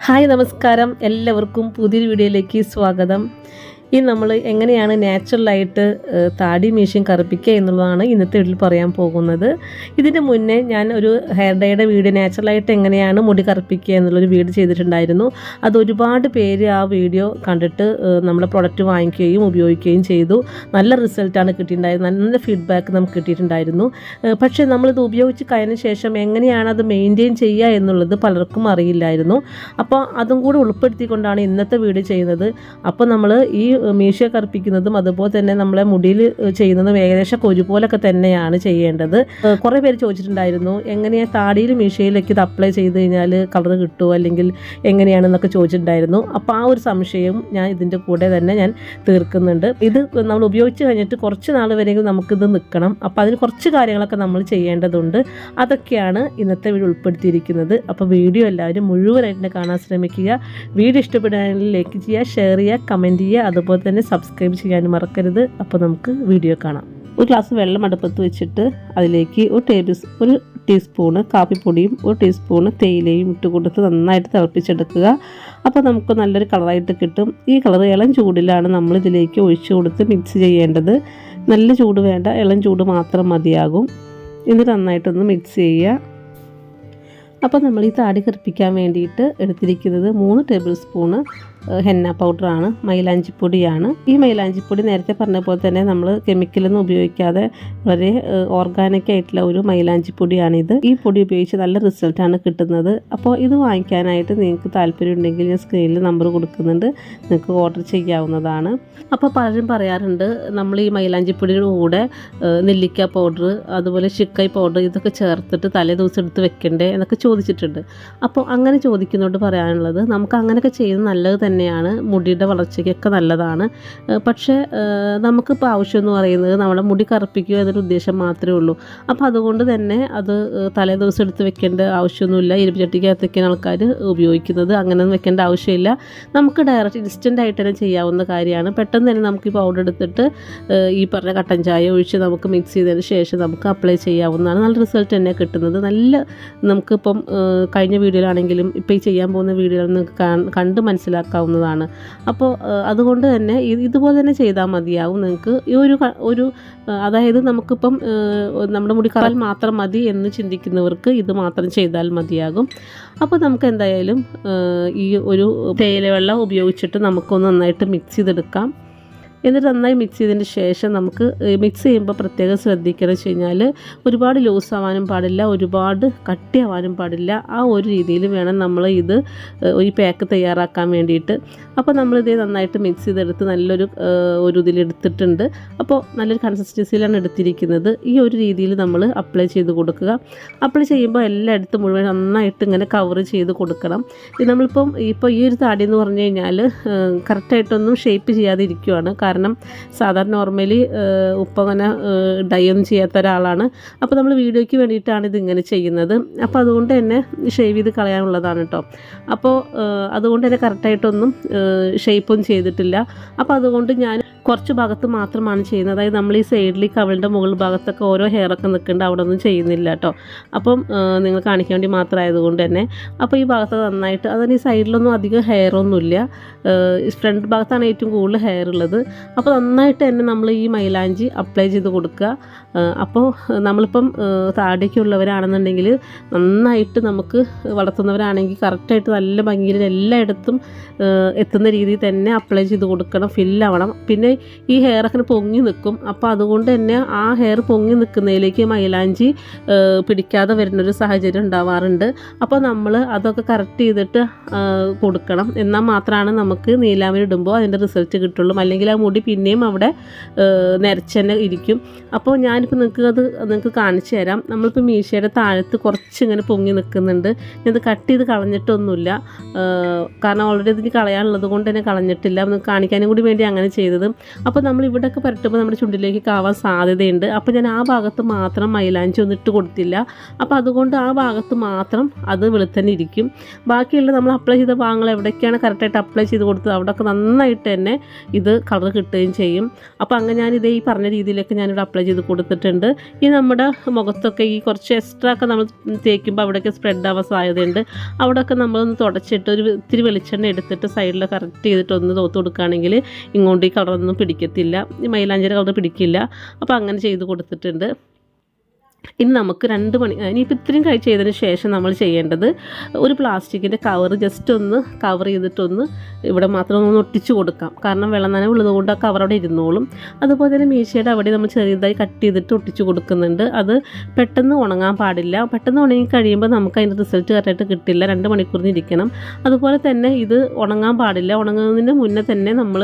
Hi നമസ്കാരം, എല്ലാവർക്കും പുതിയൊരു വീഡിയോയിലേക്ക് സ്വാഗതം. ഇനി നമ്മൾ എങ്ങനെയാണ് നാച്ചുറലായിട്ട് താടി മീശയും കറുപ്പിക്കുക എന്നുള്ളതാണ് ഇന്നത്തെ വീഡിയോയിൽ പറയാൻ പോകുന്നത്. ഇതിന് മുന്നേ ഞാൻ ഒരു ഹെയർ ഡേയുടെ വീഡിയോ നാച്ചുറലായിട്ട് എങ്ങനെയാണ് മുടി കറുപ്പിക്കുക എന്നുള്ളൊരു വീഡിയോ ചെയ്തിട്ടുണ്ടായിരുന്നു. അത് ഒരുപാട് പേര് ആ വീഡിയോ കണ്ടിട്ട് നമ്മളെ പ്രൊഡക്റ്റ് വാങ്ങിക്കുകയും ഉപയോഗിക്കുകയും ചെയ്തു. നല്ല റിസൾട്ടാണ് കിട്ടിയിട്ടുണ്ടായിരുന്നത്, നല്ല ഫീഡ്ബാക്ക് നമുക്ക് കിട്ടിയിട്ടുണ്ടായിരുന്നു. പക്ഷേ നമ്മളിത് ഉപയോഗിച്ച് കഴിഞ്ഞ ശേഷം എങ്ങനെയാണ് അത് മെയിൻറ്റെയിൻ ചെയ്യുക എന്നുള്ളത് പലർക്കും അറിയില്ലായിരുന്നു. അപ്പോൾ അതും കൂടി ഉൾപ്പെടുത്തിക്കൊണ്ടാണ് ഇന്നത്തെ വീഡിയോ ചെയ്യുന്നത്. അപ്പോൾ നമ്മൾ ഈ മീശ കറുപ്പിക്കുന്നതും അതുപോലെ തന്നെ നമ്മളെ മുടിയിൽ ചെയ്യുന്നതും ഏകദേശം ഒരുപോലൊക്കെ തന്നെയാണ് ചെയ്യേണ്ടത്. കുറേ പേര് ചോദിച്ചിട്ടുണ്ടായിരുന്നു, എങ്ങനെയാണ് താടിയിൽ മീശയിലേക്ക് ഇത് അപ്ലൈ ചെയ്ത് കഴിഞ്ഞാൽ കളർ കിട്ടുമോ അല്ലെങ്കിൽ എങ്ങനെയാണെന്നൊക്കെ ചോദിച്ചിട്ടുണ്ടായിരുന്നു. അപ്പോൾ ആ ഒരു സംശയം ഞാൻ ഇതിൻ്റെ കൂടെ തന്നെ ഞാൻ തീർക്കുന്നുണ്ട്. ഇത് നമ്മൾ ഉപയോഗിച്ച് കഴിഞ്ഞിട്ട് കുറച്ച് നാൾ വരെയെങ്കിലും നമുക്കിത് നിൽക്കണം. അപ്പോൾ അതിന് കുറച്ച് കാര്യങ്ങളൊക്കെ നമ്മൾ ചെയ്യേണ്ടതുണ്ട്. അതൊക്കെയാണ് ഇന്നത്തെ വീഡിയോ ഉൾപ്പെടുത്തിയിരിക്കുന്നത്. അപ്പോൾ വീഡിയോ എല്ലാവരും മുഴുവനായിട്ട് കാണാൻ ശ്രമിക്കുക. വീഡിയോ ഇഷ്ടപ്പെടുകയാണെങ്കിൽ ലൈക്ക് ചെയ്യുക, ഷെയർ ചെയ്യുക, കമൻറ്റ് ചെയ്യുക, അതുപോലെ തന്നെ സബ്സ്ക്രൈബ് ചെയ്യാനും മറക്കരുത്. അപ്പോൾ നമുക്ക് വീഡിയോ കാണാം. ഒരു ഗ്ലാസ് വെള്ളം അടുപ്പത്ത് വെച്ചിട്ട് അതിലേക്ക് ഒരു ടീസ്പൂണ് കാപ്പിപ്പൊടിയും ഒരു ടീസ്പൂണ് തേയിലയും ഇട്ട് കൊടുത്ത് നന്നായിട്ട് തിളപ്പിച്ചെടുക്കുക. അപ്പോൾ നമുക്ക് നല്ലൊരു കളറായിട്ട് കിട്ടും. ഈ കളർ ഇളം ചൂടിലാണ് നമ്മൾ ഇതിലേക്ക് ഒഴിച്ചു കൊടുത്ത് മിക്സ് ചെയ്യേണ്ടത്. നല്ല ചൂട് വേണ്ട, ഇളം ചൂട് മാത്രം മതിയാകും. എന്നിട്ട് നന്നായിട്ടൊന്ന് മിക്സ് ചെയ്യുക. അപ്പോൾ നമ്മൾ ഈ താടി കറുപ്പിക്കാൻ വേണ്ടിയിട്ട് എടുത്തിരിക്കുന്നത് 3 ടേബിൾ സ്പൂണ് ഹെന്ന പൗഡറാണ്, മൈലാഞ്ചിപ്പൊടിയാണ്. ഈ മൈലാഞ്ചിപ്പൊടി നേരത്തെ പറഞ്ഞ പോലെ തന്നെ നമ്മൾ കെമിക്കലൊന്നും ഉപയോഗിക്കാതെ വളരെ ഓർഗാനിക് ആയിട്ടുള്ള ഒരു മൈലാഞ്ചിപ്പൊടിയാണിത്. ഈ പൊടി ഉപയോഗിച്ച് നല്ല റിസൾട്ടാണ് കിട്ടുന്നത്. അപ്പോൾ ഇത് വാങ്ങിക്കാനായിട്ട് നിങ്ങൾക്ക് താല്പര്യം ഉണ്ടെങ്കിൽ ഞാൻ സ്ക്രീനിൽ നമ്പർ കൊടുക്കുന്നുണ്ട്, നിങ്ങൾക്ക് ഓർഡർ ചെയ്യാവുന്നതാണ്. അപ്പോൾ പലരും പറയാറുണ്ട്, നമ്മൾ ഈ മൈലാഞ്ചിപ്പൊടിയുടെ കൂടെ നെല്ലിക്ക പൗഡർ അതുപോലെ ചിക്കായ് പൗഡർ ഇതൊക്കെ ചേർത്തിട്ട് തലേ ദിവസം എടുത്ത് വെക്കണ്ടേ എന്നൊക്കെ ചോദിച്ചിട്ടുണ്ട്. അപ്പോൾ അങ്ങനെ ചോദിക്കുന്നതുകൊണ്ട് പറയാനുള്ളത്, നമുക്ക് അങ്ങനെയൊക്കെ ചെയ്യുന്നത് നല്ലത് തന്നെയാണ്, മുടിയുടെ വളർച്ചയ്ക്കൊക്കെ നല്ലതാണ്. പക്ഷേ നമുക്കിപ്പോൾ ആവശ്യം എന്ന് പറയുന്നത് നമ്മുടെ മുടി കറുപ്പിക്കുക എന്നൊരു ഉദ്ദേശം മാത്രമേ ഉള്ളൂ. അപ്പോൾ അതുകൊണ്ട് തന്നെ അത് തലേ ദിവസം എടുത്ത് വെക്കേണ്ട ആവശ്യമൊന്നുമില്ല. ഇരുമ്പുചട്ടിക്കകത്തൊക്കെയാണ് ആൾക്കാർ ഉപയോഗിക്കുന്നത്. അങ്ങനെയൊന്നും വെക്കേണ്ട ആവശ്യമില്ല. നമുക്ക് ഡയറക്റ്റ് ഇൻസ്റ്റൻ്റ് ആയിട്ട് തന്നെ ചെയ്യാവുന്ന കാര്യമാണ്. പെട്ടെന്ന് തന്നെ നമുക്ക് ഈ പൗഡർ എടുത്തിട്ട് ഈ പറഞ്ഞ കട്ടൻ ചായ ഒഴിച്ച് നമുക്ക് മിക്സ് ചെയ്തതിന് ശേഷം നമുക്ക് അപ്ലൈ ചെയ്യാവുന്നതാണ്. നല്ല റിസൾട്ട് തന്നെ കിട്ടുന്നത്. നമുക്കിപ്പം കഴിഞ്ഞ വീഡിയോയിലാണെങ്കിലും ഇപ്പോൾ ഈ ചെയ്യാൻ പോകുന്ന വീഡിയോയിൽ നിങ്ങൾക്ക് കണ്ട് മനസ്സിലാക്കാവുന്നതാണ്. അപ്പോൾ അതുകൊണ്ട് തന്നെ ഇതുപോലെ തന്നെ ചെയ്താൽ മതിയാവും. നിങ്ങൾക്ക് ഈ ഒരു അതായത് നമുക്കിപ്പം നമ്മുടെ മുടി കളർ മാത്രം മതി എന്ന് ചിന്തിക്കുന്നവർക്ക് ഇത് മാത്രം ചെയ്താൽ മതിയാകും. അപ്പോൾ നമുക്ക് എന്തായാലും ഈ ഒരു തേയില വെള്ളം ഉപയോഗിച്ചിട്ട് നമുക്കൊന്ന് നന്നായിട്ട് മിക്സ് ചെയ്തെടുക്കാം. എന്നിട്ട് നന്നായി മിക്സ് ചെയ്തതിന് ശേഷം നമുക്ക് മിക്സ് ചെയ്യുമ്പോൾ പ്രത്യേകം ശ്രദ്ധിക്കണം വെച്ച് കഴിഞ്ഞാൽ ഒരുപാട് ലൂസ് ആവാനും പാടില്ല, ഒരുപാട് കട്ടിയാവാനും പാടില്ല. ആ ഒരു രീതിയിൽ വേണം നമ്മൾ ഈ പാക്ക് തയ്യാറാക്കാൻ വേണ്ടിയിട്ട്. അപ്പോൾ നമ്മളിത് നന്നായിട്ട് മിക്സ് ചെയ്തെടുത്ത് നല്ലൊരു ഇതിലെടുത്തിട്ടുണ്ട്. അപ്പോൾ നല്ലൊരു കൺസിസ്റ്റൻസിയിലാണ് എടുത്തിരിക്കുന്നത്. ഈ ഒരു രീതിയിൽ നമ്മൾ അപ്ലൈ ചെയ്ത് കൊടുക്കുക. അപ്ലൈ ചെയ്യുമ്പോൾ എല്ലായിടത്തും മുഴുവൻ നന്നായിട്ട് ഇങ്ങനെ കവർ ചെയ്ത് കൊടുക്കണം. നമ്മളിപ്പം ഈ ഒരു താടി എന്ന് പറഞ്ഞു കഴിഞ്ഞാൽ കറക്റ്റായിട്ടൊന്നും ഷേപ്പ് ചെയ്യാതെ ഇരിക്കുകയാണ്. കാരണം സാധാരണ നോർമലി അങ്ങനെ ഡൈ ഒന്നും ചെയ്യാത്ത ഒരാളാണ്. അപ്പോൾ നമ്മൾ വീഡിയോയ്ക്ക് വേണ്ടിയിട്ടാണ് ഇതിങ്ങനെ ചെയ്യുന്നത്. അപ്പോൾ അതുകൊണ്ട് തന്നെ ഷേവ് ചെയ്ത് കളയാനുള്ളതാണ് കേട്ടോ. അപ്പോൾ അതുകൊണ്ട് തന്നെ കറക്റ്റായിട്ടൊന്നും ഷേപ്പൊന്നും ചെയ്തിട്ടില്ല. അപ്പോൾ അതുകൊണ്ട് ഞാൻ കുറച്ച് ഭാഗത്ത് മാത്രമാണ് ചെയ്യുന്നത്. അതായത് നമ്മൾ ഈ സൈഡിൽ കവളിൻ്റെ മുകൾ ഭാഗത്തൊക്കെ ഓരോ ഹെയറൊക്കെ നിൽക്കുന്നുണ്ട്, അവിടെ ഒന്നും ചെയ്യുന്നില്ല കേട്ടോ. അപ്പം നിങ്ങൾ കാണിക്കാൻ വേണ്ടി മാത്രമായതുകൊണ്ട് തന്നെ അപ്പോൾ ഈ ഭാഗത്ത് നന്നായിട്ട്, അതിന് ഈ സൈഡിലൊന്നും അധികം ഹെയറൊന്നുമില്ല, ഫ്രണ്ട് ഭാഗത്താണ് ഏറ്റവും കൂടുതൽ ഹെയർ ഉള്ളത്. അപ്പോൾ നന്നായിട്ട് തന്നെ നമ്മൾ ഈ മൈലാഞ്ചി അപ്ലൈ ചെയ്ത് കൊടുക്കുക. അപ്പോൾ നമ്മളിപ്പം താടിയൊക്കെ ഉള്ളവരാണെന്നുണ്ടെങ്കിൽ നന്നായിട്ട് നമുക്ക് വളർത്തുന്നവരാണെങ്കിൽ കറക്റ്റായിട്ട് നല്ല ഭംഗിയിൽ എല്ലായിടത്തും എത്തുന്ന രീതിയിൽ തന്നെ അപ്ലൈ ചെയ്ത് കൊടുക്കണം, ഫില്ലാവണം. പിന്നെ ഈ ഹെയറൊക്കെ പൊങ്ങി നിൽക്കും. അപ്പോൾ അതുകൊണ്ട് തന്നെ ആ ഹെയർ പൊങ്ങി നിൽക്കുന്നതിലേക്ക് മൈലാഞ്ചി പിടിക്കാതെ വരുന്നൊരു സാഹചര്യം ഉണ്ടാവാറുണ്ട്. അപ്പോൾ നമ്മൾ അതൊക്കെ കറക്റ്റ് ചെയ്തിട്ട് കൊടുക്കണം. എന്നാൽ മാത്രമാണ് നമുക്ക് നീലാമരി ഇടുമ്പോൾ അതിൻ്റെ റിസൾട്ട് കിട്ടുള്ളൂ. അല്ലെങ്കിൽ ആ മുടി പിന്നെയും അവിടെ നിരച്ച് തന്നെ ഇരിക്കും. അപ്പോൾ ഞാനിപ്പോൾ നിങ്ങൾക്ക് കാണിച്ചു തരാം. നമ്മളിപ്പോൾ മീശയുടെ താഴത്ത് കുറച്ചിങ്ങനെ പൊങ്ങി നിൽക്കുന്നുണ്ട്. ഇത് കട്ട് ചെയ്ത് കളഞ്ഞിട്ടൊന്നുമില്ല, കാരണം ഓൾറെഡി ഇതിന് കളയാനുള്ളത് കൊണ്ട് തന്നെ കളഞ്ഞിട്ടില്ല. നിങ്ങൾക്ക് കാണിക്കാനും കൂടി വേണ്ടി അങ്ങനെ ചെയ്തത്. അപ്പോൾ നമ്മൾ ഇവിടെയൊക്കെ പുരട്ടുമ്പോൾ നമ്മുടെ ചുണ്ടിലേക്ക് ആവാൻ സാധ്യതയുണ്ട്. അപ്പോൾ ഞാൻ ആ ഭാഗത്ത് മാത്രം മൈലാഞ്ചി ഒന്നും ഇട്ട് കൊടുത്തില്ല. അപ്പോൾ അതുകൊണ്ട് ആ ഭാഗത്ത് മാത്രം അത് വെളുത്തന്നെ ഇരിക്കും. ബാക്കിയുള്ള നമ്മൾ അപ്ലൈ ചെയ്ത ഭാഗങ്ങൾ എവിടേക്കാണ് കറക്റ്റായിട്ട് അപ്ലൈ ചെയ്ത് കൊടുത്തത് അവിടെയൊക്കെ നന്നായിട്ട് തന്നെ ഇത് കളർ കിട്ടുകയും ചെയ്യും. അപ്പോൾ അങ്ങനെ ഞാനിതേ ഈ പറഞ്ഞ രീതിയിലൊക്കെ ഞാനിവിടെ അപ്ലൈ ചെയ്ത് കൊടുത്തിട്ടുണ്ട്. ഈ നമ്മുടെ മുഖത്തൊക്കെ ഈ കുറച്ച് എക്സ്ട്രാ ഒക്കെ നമ്മൾ തേക്കുമ്പോൾ അവിടെയൊക്കെ സ്പ്രെഡ് ആവാൻ സാധ്യതയുണ്ട്. അവിടെയൊക്കെ നമ്മളൊന്ന് തുടച്ചിട്ട് ഒരു ഇത്തിരി വെളിച്ചെണ്ണ എടുത്തിട്ട് സൈഡിൽ കറക്റ്റ് ചെയ്തിട്ട് ഒന്ന് തോത്ത് കൊടുക്കുകയാണെങ്കിൽ ഇങ്ങോട്ട് ഈ കളറൊന്നും പിടിക്കത്തില്ല, ഈ മൈലാഞ്ചിയുടെ കളർ പിടിക്കില്ല. അപ്പോൾ അങ്ങനെ ചെയ്ത് കൊടുത്തിട്ടുണ്ട്. ഇനി നമുക്ക് 2 മണി ഇനിയിപ്പോൾ ഇത്രയും ചെയ്തതിന് ശേഷം നമ്മൾ ചെയ്യേണ്ടത് ഒരു പ്ലാസ്റ്റിക്കിൻ്റെ കവർ ജസ്റ്റ് ഒന്ന് കവർ ചെയ്തിട്ടൊന്ന് ഇവിടെ മാത്രം ഒന്ന് ഒട്ടിച്ച് കൊടുക്കാം. കാരണം വെള്ളം നനവ് ഉള്ളതുകൊണ്ട് ആ കവർ അവിടെ ഇരുന്നോളും. അതുപോലെ തന്നെ മീശയുടെ അവിടെ നമ്മൾ ചെറിയതായി കട്ട് ചെയ്തിട്ട് ഒട്ടിച്ച് കൊടുക്കുന്നുണ്ട്. അത് പെട്ടെന്ന് ഉണങ്ങാൻ പാടില്ല. പെട്ടെന്ന് ഉണങ്ങി കഴിയുമ്പോൾ നമുക്ക് അതിൻ്റെ റിസൾട്ട് കറക്റ്റായിട്ട് കിട്ടില്ല. 2 മണിക്കൂറിന് ഇരിക്കണം. അതുപോലെ തന്നെ ഇത് ഉണങ്ങാൻ പാടില്ല. ഉണങ്ങുന്നതിന് മുന്നേ തന്നെ നമ്മൾ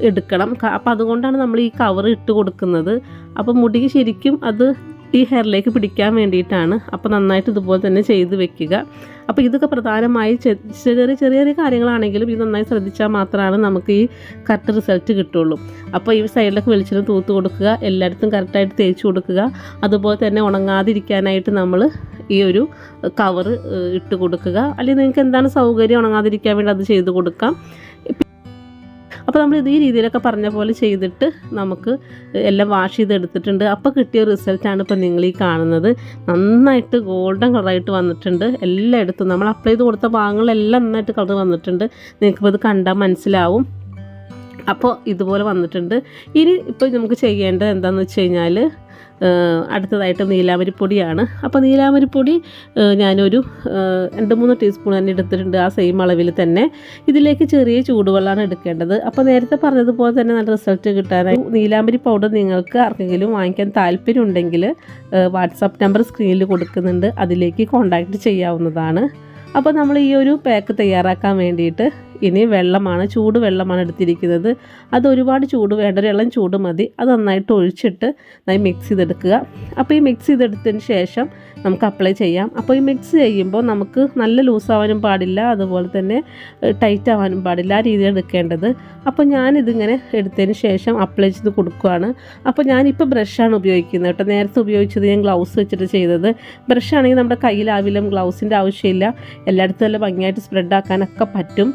എടുക്കണം. അപ്പോൾ അതുകൊണ്ടാണ് നമ്മൾ ഈ കവർ ഇട്ട് കൊടുക്കുന്നത്. അപ്പോൾ മുടിക്ക് ശരിക്കും അത് ഈ ഹെയറിലേക്ക് പിടിക്കാൻ വേണ്ടിയിട്ടാണ്. അപ്പോൾ നന്നായിട്ട് ഇതുപോലെ തന്നെ ചെയ്ത് വെക്കുക. അപ്പോൾ ഇതൊക്കെ പ്രധാനമായി ചെറിയ ചെറിയ കാര്യങ്ങളാണെങ്കിലും ഇത് നന്നായി ശ്രദ്ധിച്ചാൽ മാത്രമാണ് നമുക്ക് ഈ കറക്റ്റ് റിസൾട്ട് കിട്ടുള്ളൂ. അപ്പോൾ ഈ സൈഡിലൊക്കെ വെളിച്ചെണ്ണ തൂത്ത് കൊടുക്കുക, എല്ലായിടത്തും കറക്റ്റായിട്ട് തേച്ച് കൊടുക്കുക. അതുപോലെ തന്നെ ഉണങ്ങാതിരിക്കാനായിട്ട് നമ്മൾ ഈ ഒരു കവർ ഇട്ട് കൊടുക്കുക. അല്ലെങ്കിൽ നിങ്ങൾക്ക് എന്താണ് സൗകര്യം ഉണങ്ങാതിരിക്കാൻ വേണ്ടി അത് ചെയ്ത് കൊടുക്കാം. അപ്പോൾ നമ്മൾ ഈ രീതിയിലൊക്കെ പറഞ്ഞ പോലെ ചെയ്തിട്ട് നമുക്ക് എല്ലാം വാഷ് ചെയ്തെടുത്തിട്ടുണ്ട്. അപ്പോൾ കിട്ടിയ റിസൾട്ടാണ് ഇപ്പോൾ നിങ്ങൾ ഈ കാണുന്നത്. നന്നായിട്ട് ഗോൾഡൻ കളറായിട്ട് വന്നിട്ടുണ്ട്. എല്ലായിടത്തും നമ്മൾ അപ്ലൈ ചെയ്ത് കൊടുത്ത ഭാഗങ്ങളെല്ലാം നന്നായിട്ട് കളർ വന്നിട്ടുണ്ട്. നിങ്ങൾക്കിപ്പോൾ ഇത് കണ്ടാൽ മനസ്സിലാവും. അപ്പോൾ ഇതുപോലെ വന്നിട്ടുണ്ട്. ഇനി ഇപ്പോൾ നമുക്ക് ചെയ്യേണ്ടത് എന്താണെന്ന് വെച്ച് കഴിഞ്ഞാൽ അടുത്തതായിട്ട് നീലാമരിപ്പൊടിയാണ്. അപ്പോൾ നീലാമരിപ്പൊടി ഞാനൊരു 2-3 ടീസ്പൂൺ തന്നെ എടുത്തിട്ടുണ്ട്. ആ സെയിം അളവിൽ തന്നെ ഇതിലേക്ക് ചെറിയ ചൂടുവെള്ളമാണ് എടുക്കേണ്ടത്. അപ്പോൾ നേരത്തെ പറഞ്ഞതുപോലെ തന്നെ നല്ല റിസൾട്ട് കിട്ടാനായി നീലാമരി പൗഡർ നിങ്ങൾക്ക് ആർക്കെങ്കിലും വാങ്ങിക്കാൻ താല്പര്യമുണ്ടെങ്കിൽ വാട്സാപ്പ് നമ്പർ സ്ക്രീനിൽ കൊടുക്കുന്നുണ്ട്, അതിലേക്ക് കോൺടാക്റ്റ് ചെയ്യാവുന്നതാണ്. അപ്പോൾ നമ്മൾ ഈ ഒരു പാക്ക് തയ്യാറാക്കാൻ വേണ്ടിയിട്ട് ഇനി വെള്ളമാണ്, ചൂട് വെള്ളമാണ് എടുത്തിരിക്കുന്നത്. അത് ഒരുപാട് ചൂട് വേണ്ട, ഒരു ഇളം ചൂട് മതി. അത് നന്നായിട്ട് ഒഴിച്ചിട്ട് മിക്സ് ചെയ്തെടുക്കുക. അപ്പോൾ ഈ മിക്സ് ചെയ്തെടുത്തതിന് ശേഷം നമുക്ക് അപ്ലൈ ചെയ്യാം. അപ്പോൾ ഈ മിക്സ് ചെയ്യുമ്പോൾ നമുക്ക് നല്ല ലൂസാവാനും പാടില്ല, അതുപോലെ തന്നെ ടൈറ്റ് ആവാനും പാടില്ല. ആ രീതിയിൽ എടുക്കേണ്ടത്. അപ്പോൾ ഞാനിതിങ്ങനെ എടുത്തതിന് ശേഷം അപ്ലൈ ചെയ്ത് കൊടുക്കുകയാണ്. അപ്പോൾ ഞാനിപ്പോൾ ബ്രഷാണ് ഉപയോഗിക്കുന്നത് കേട്ടോ. നേരത്തെ ഉപയോഗിച്ചത് ഞാൻ ഗ്ലൗസ് വെച്ചിട്ട് ചെയ്തത്. ബ്രഷാണെങ്കിൽ നമ്മുടെ കയ്യിലാവില്ല, ഗ്ലൗസിൻ്റെ ആവശ്യമില്ല. എല്ലായിടത്തും നല്ല ഭംഗിയായിട്ട് സ്പ്രെഡ് ആക്കാനൊക്കെ പറ്റും.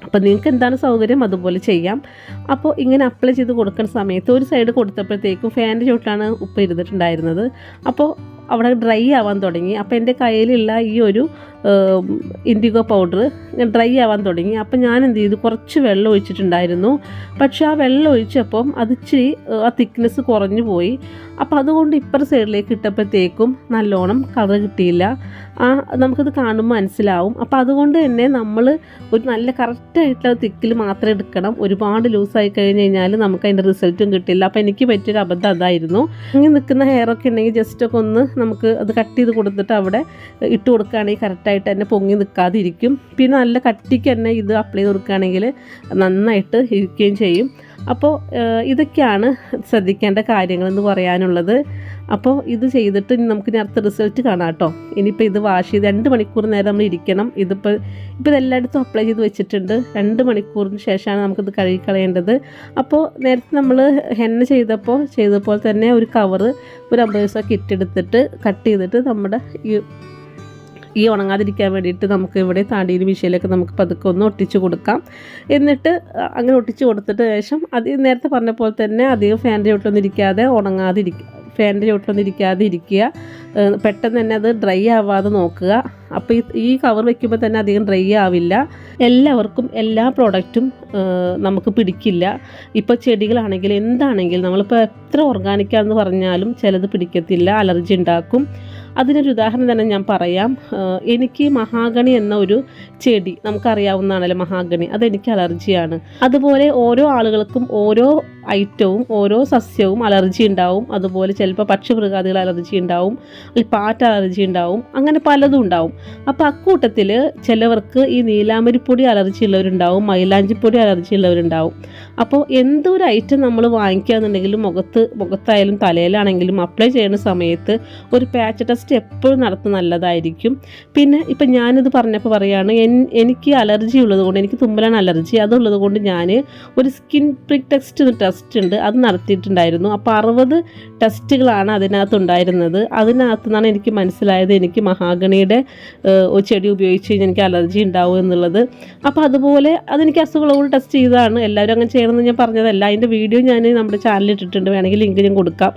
അപ്പോൾ നിങ്ങൾക്ക് എന്താണ് സൗകര്യം അതുപോലെ ചെയ്യാം. അപ്പോൾ ഇങ്ങനെ അപ്ലൈ ചെയ്ത് കൊടുക്കുന്ന സമയത്ത് ഒരു സൈഡ് കൊടുത്തപ്പോഴത്തേക്കും ഫാനിൻ്റെ ചോട്ടിലാണ് ഉപ്പ് ഇരുന്നിട്ടുണ്ടായിരുന്നത്. അപ്പോൾ അവിടെ ഡ്രൈ ആവാൻ തുടങ്ങി. അപ്പോൾ എൻ്റെ കയ്യിലുള്ള ഈ ഒരു ഇൻഡിഗോ പൗഡർ ഡ്രൈ ആവാൻ തുടങ്ങി. അപ്പോൾ ഞാൻ എന്ത് ചെയ്തു, കുറച്ച് വെള്ളം ഒഴിച്ചിട്ടുണ്ടായിരുന്നു. പക്ഷേ ആ വെള്ളം ഒഴിച്ചപ്പം അത് ഇച്ചിരി ആ തിക്നെസ് കുറഞ്ഞു പോയി. അപ്പോൾ അതുകൊണ്ട് ഇപ്പുറ സൈഡിലേക്ക് ഇട്ടപ്പോഴത്തേക്കും നല്ലോണം കളർ കിട്ടിയില്ല. നമുക്കത് കാണുമ്പോൾ മനസ്സിലാവും. അപ്പോൾ അതുകൊണ്ട് തന്നെ നമ്മൾ ഒരു നല്ല കറക്റ്റായിട്ടുള്ള തിക്കിൽ മാത്രം എടുക്കണം. ഒരുപാട് ലൂസായി കഴിഞ്ഞ് കഴിഞ്ഞാൽ നമുക്ക് അതിൻ്റെ റിസൾട്ടും കിട്ടില്ല. അപ്പോൾ എനിക്ക് പറ്റിയൊരു അബദ്ധം അതായിരുന്നു. ഇങ്ങനെ നിൽക്കുന്ന ഹെയറൊക്കെ ഉണ്ടെങ്കിൽ ജസ്റ്റൊക്കെ ഒന്ന് നമുക്ക് അത് കട്ട് ചെയ്ത് കൊടുത്തിട്ട് അവിടെ ഇട്ട് കൊടുക്കുകയാണെങ്കിൽ കറക്റ്റായിട്ട് തന്നെ പൊങ്ങി നിൽക്കാതിരിക്കും. പിന്നെ നല്ല കട്ടിക്ക് തന്നെ ഇത് അപ്ലൈ ചെയ്ത് കൊടുക്കുകയാണെങ്കിൽ നന്നായിട്ട് ഇരിക്കുകയും ചെയ്യും. അപ്പോൾ ഇതൊക്കെയാണ് ശ്രദ്ധിക്കേണ്ട കാര്യങ്ങളെന്ന് പറയാനുള്ളത്. അപ്പോൾ ഇത് ചെയ്തിട്ട് നമുക്ക് അടുത്ത റിസൾട്ട് കാണാം കേട്ടോ. ഇനിയിപ്പോൾ ഇത് വാഷ് ചെയ്ത് 2 മണിക്കൂർ നേരം നമ്മൾ ഇരിക്കണം. ഇപ്പോൾ ഇതെല്ലായിടത്തും അപ്ലൈ ചെയ്ത് വെച്ചിട്ടുണ്ട്. 2 മണിക്കൂറിന് ശേഷമാണ് നമുക്കിത് കഴുകിക്കളയേണ്ടത്. അപ്പോൾ നേരത്തെ നമ്മൾ ഹെന്ന ചെയ്തപ്പോൾ തന്നെ ഒരു കവറ് ഒരു 50 ദിവസമൊക്കെ ഇട്ടെടുത്തിട്ട് കട്ട് ചെയ്തിട്ട് നമ്മുടെ ഈ ഉണങ്ങാതിരിക്കാൻ വേണ്ടിയിട്ട് നമുക്ക് ഇവിടെ താടിയിൽ മീശയിലൊക്കെ നമുക്ക് പതുക്കെ ഒന്ന് ഒട്ടിച്ച് കൊടുക്കാം. എന്നിട്ട് അങ്ങനെ ഒട്ടിച്ച് കൊടുത്തിട്ട് ശേഷം അത് നേരത്തെ പറഞ്ഞ പോലെ തന്നെ അധികം ഫാനിൻ്റെ ചോട്ടിലൊന്നും ഇരിക്കുക. പെട്ടെന്ന് തന്നെ അത് ഡ്രൈ ആവാതെ നോക്കുക. അപ്പോൾ ഈ കവർ വയ്ക്കുമ്പോൾ തന്നെ അധികം ഡ്രൈ ആവില്ല. എല്ലാവർക്കും എല്ലാ പ്രോഡക്റ്റും നമുക്ക് പിടിക്കില്ല. ഇപ്പോൾ ചെടികളാണെങ്കിലും എന്താണെങ്കിലും നമ്മളിപ്പോൾ എത്ര ഓർഗാനിക്കാണെന്ന് പറഞ്ഞാലും ചിലത് പിടിക്കത്തില്ല, അലർജി ഉണ്ടാക്കും. അതിനൊരു ഉദാഹരണം തന്നെ ഞാൻ പറയാം. എനിക്ക് മഹാഗണി എന്ന ഒരു ചെടി നമുക്കറിയാവുന്നതാണല്ലോ, മഹാഗണി, അതെനിക്ക് അലർജിയാണ്. അതുപോലെ ഓരോ ആളുകൾക്കും ഓരോ ഐറ്റവും ഓരോ സസ്യവും അലർജി ഉണ്ടാവും. അതുപോലെ ചിലപ്പോൾ പക്ഷിമൃഗാദികൾ അലർജി ഉണ്ടാവും, പാറ്റ അലർജി ഉണ്ടാവും, അങ്ങനെ പലതും ഉണ്ടാവും. അപ്പോൾ അക്കൂട്ടത്തിൽ ചിലവർക്ക് ഈ നീലാമരിപ്പൊടി അലർജി ഉള്ളവരുണ്ടാവും, മൈലാഞ്ചിപ്പൊടി അലർജി ഉള്ളവരുണ്ടാവും. അപ്പോൾ എന്തൊരു ഐറ്റം നമ്മൾ വാങ്ങിക്കുകയെന്നുണ്ടെങ്കിലും മുഖത്തായാലും തലയിലാണെങ്കിലും അപ്ലൈ ചെയ്യുന്ന സമയത്ത് ഒരു പാച്ച് ടെസ്റ്റ് എപ്പോഴും നടത്തുന്നത് നല്ലതായിരിക്കും. പിന്നെ ഇപ്പം ഞാനിത് പറഞ്ഞപ്പോൾ പറയുകയാണ്, എനിക്ക് അലർജി ഉള്ളതുകൊണ്ട്, എനിക്ക് തുമ്മലാണ് അലർജി, അതുള്ളത് കൊണ്ട് ഞാൻ ഒരു സ്കിൻ പ്രിക് ടെസ്റ്റ് ഉണ്ട്, അത് നടത്തിയിട്ടുണ്ടായിരുന്നു. അപ്പോൾ 60 ടെസ്റ്റുകളാണ് അതിനകത്തുണ്ടായിരുന്നത്. അതിനകത്തു നിന്നാണ് എനിക്ക് മനസ്സിലായത് എനിക്ക് മഹാഗണിയുടെ ചെടി ഉപയോഗിച്ച് കഴിഞ്ഞാൽ എനിക്ക് അലർജി ഉണ്ടാവും എന്നുള്ളത്. അപ്പോൾ അതുപോലെ അതെനിക്ക് അസുഖങ്ങളോട് ടെസ്റ്റ് ചെയ്തതാണ്. എല്ലാവരും അങ്ങനെ ചെയ്യണമെന്ന് ഞാൻ പറഞ്ഞതല്ല. അതിൻ്റെ വീഡിയോ ഞാൻ നമ്മുടെ ചാനലിൽ ഇട്ടിട്ടുണ്ട്, വേണമെങ്കിൽ ലിങ്ക് ഞാൻ കൊടുക്കാം.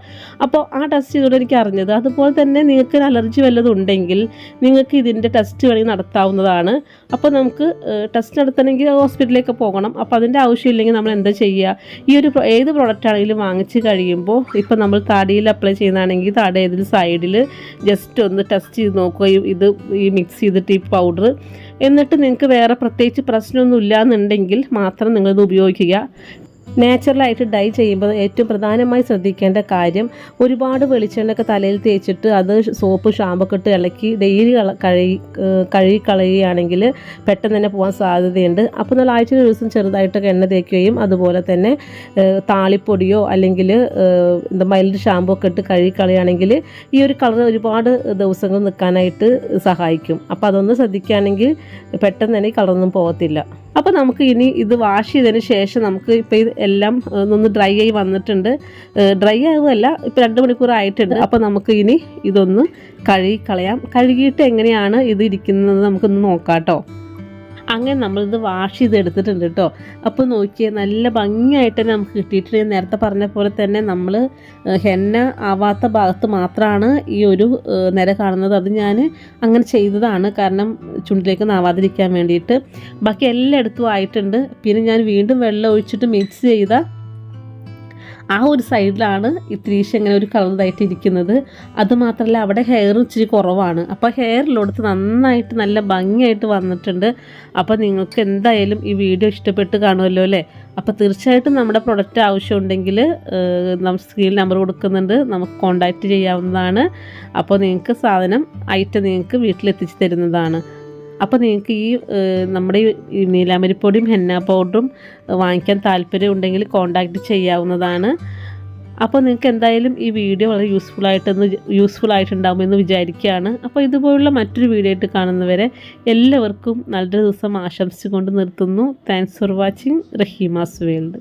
അപ്പോൾ ആ ടെസ്റ്റ് ചെയ്തോടെ എനിക്ക് അറിഞ്ഞത്. അതുപോലെ തന്നെ നിങ്ങൾക്ക് അലർജി വല്ലതും ഉണ്ടെങ്കിൽ നിങ്ങൾക്ക് ഇതിൻ്റെ ടെസ്റ്റ് വേണമെങ്കിൽ നടത്താവുന്നതാണ്. അപ്പോൾ നമുക്ക് ടെസ്റ്റ് നടത്തണമെങ്കിൽ ഹോസ്പിറ്റലിലേക്ക് പോകണം. അപ്പോൾ അതിൻ്റെ ആവശ്യമില്ലെങ്കിൽ നമ്മൾ എന്താ ചെയ്യുക, ഈ ഒരു ഏത് പ്രോഡക്റ്റ് ആണെങ്കിലും വാങ്ങിച്ച് കഴിയുമ്പോൾ ഇപ്പോൾ നമ്മൾ താടിയിൽ അപ്ലൈ ചെയ്യുന്നതാണെങ്കിൽ താടി ഏതിൽ സൈഡിൽ ജസ്റ്റ് ഒന്ന് ടെസ്റ്റ് ചെയ്ത് നോക്കുകയും ഇത് ഈ മിക്സ് ചെയ്തിട്ട് ഈ പൗഡർ, എന്നിട്ട് നിങ്ങൾക്ക് വേറെ പ്രത്യേകിച്ച് പ്രശ്നമൊന്നും ഇല്ലയെന്നുണ്ടെങ്കിൽ മാത്രം നിങ്ങളിത് ഉപയോഗിക്കുക. നാച്ചുറലായിട്ട് ഡൈ ചെയ്യുമ്പോൾ ഏറ്റവും പ്രധാനമായി ശ്രദ്ധിക്കേണ്ട കാര്യം, ഒരുപാട് വെളിച്ചെണ്ണയൊക്കെ തലയിൽ തേച്ചിട്ട് അത് സോപ്പ് ഷാമ്പൊക്കെ ഇട്ട് ഇളക്കി ഡെയിലി കഴുകി കളയുകയാണെങ്കിൽ പെട്ടെന്ന് തന്നെ പോകാൻ സാധ്യതയുണ്ട്. അപ്പോൾ നമ്മൾ ആഴ്ച ദിവസം ചെറുതായിട്ടൊക്കെ എണ്ണ തേക്കുകയും അതുപോലെ തന്നെ താളിപ്പൊടിയോ അല്ലെങ്കിൽ മൈൽഡ് ഷാമ്പു ഒക്കെ ഇട്ട് കഴുകി കളയുകയാണെങ്കിൽ ഈ ഒരു കളർ ഒരുപാട് ദിവസങ്ങൾ നിൽക്കാനായിട്ട് സഹായിക്കും. അപ്പോൾ അതൊന്ന് ശ്രദ്ധിക്കുകയാണെങ്കിൽ പെട്ടെന്ന് തന്നെ കളറൊന്നും പോകത്തില്ല. അപ്പോൾ നമുക്ക് ഇനി ഇത് വാഷ് ചെയ്തതിന് ശേഷം നമുക്ക് ഇപ്പോൾ ഇത് എല്ലാം ഒന്ന് ഡ്രൈ ആയി വന്നിട്ടുണ്ട്. ഡ്രൈ ആവുകയല്ല, ഇപ്പോൾ 2 മണിക്കൂർ ആയിട്ടുണ്ട്. അപ്പോൾ നമുക്ക് ഇനി ഇതൊന്ന് കഴുകിക്കളയാം. കഴുകിയിട്ട് എങ്ങനെയാണ് ഇത് ഇരിക്കുന്നത് നമുക്കൊന്ന് നോക്കാം കേട്ടോ. അങ്ങനെ നമ്മളിത് വാഷ് ചെയ്തെടുത്തിട്ടുണ്ട് കേട്ടോ. അപ്പോൾ നോക്കിയേ, നല്ല ഭംഗിയായിട്ട് തന്നെ നമുക്ക് കിട്ടിയിട്ടുണ്ട്. നേരത്തെ പറഞ്ഞ പോലെ തന്നെ നമ്മൾ ഹെന്ന ആവാത്ത ഭാഗത്ത് മാത്രമാണ് ഈ ഒരു നിര കാണുന്നത്. അത് ഞാൻ അങ്ങനെ ചെയ്തതാണ്, കാരണം ചുണ്ടിലേക്ക് ആവാതിരിക്കാൻ വേണ്ടിയിട്ട്. ബാക്കി എല്ലായിടത്തും ആയിട്ടുണ്ട്. പിന്നെ ഞാൻ വീണ്ടും വെള്ളം ഒഴിച്ചിട്ട് മിക്സ് ചെയ്ത ആ ഒരു സൈഡിലാണ് ഇത്തിരീശ ഇങ്ങനെ ഒരു കളറായിട്ട് ഇരിക്കുന്നത്. അതുമാത്രമല്ല അവിടെ ഹെയർ ഇച്ചിരി കുറവാണ്. അപ്പോൾ ഹെയറിലോടത്ത് നന്നായിട്ട് നല്ല ഭംഗിയായിട്ട് വന്നിട്ടുണ്ട്. അപ്പോൾ നിങ്ങൾക്ക് എന്തായാലും ഈ വീഡിയോ ഇഷ്ടപ്പെട്ട് കാണുമല്ലോ അല്ലേ. അപ്പോൾ തീർച്ചയായിട്ടും നമ്മുടെ പ്രൊഡക്റ്റ് ആവശ്യമുണ്ടെങ്കിൽ നമ്മൾ സ്ക്രീൻ നമ്പർ കൊടുക്കുന്നുണ്ട്, നമുക്ക് കോൺടാക്റ്റ് ചെയ്യാവുന്നതാണ്. അപ്പോൾ നിങ്ങൾക്ക് സാധനം ഐറ്റം നിങ്ങൾക്ക് വീട്ടിലെത്തിച്ച് തരുന്നതാണ്. അപ്പോൾ നിങ്ങൾക്ക് ഈ നമ്മുടെ ഈ നീലാമരിപ്പൊടിയും ഹെന്ന പൗഡറും വാങ്ങിക്കാൻ താല്പര്യം ഉണ്ടെങ്കിൽ കോൺടാക്റ്റ് ചെയ്യാവുന്നതാണ്. അപ്പോൾ നിങ്ങൾക്ക് എന്തായാലും ഈ വീഡിയോ വളരെ യൂസ്ഫുൾ ആയിട്ടുണ്ടാകുമെന്ന് വിചാരിക്കുകയാണ്. അപ്പോൾ ഇതുപോലുള്ള മറ്റൊരു വീഡിയോ ആയിട്ട് കാണുന്നവരെ എല്ലാവർക്കും നല്ലൊരു ദിവസം ആശംസിച്ചുകൊണ്ട് നിർത്തുന്നു. Thanks for watching Raheema's world.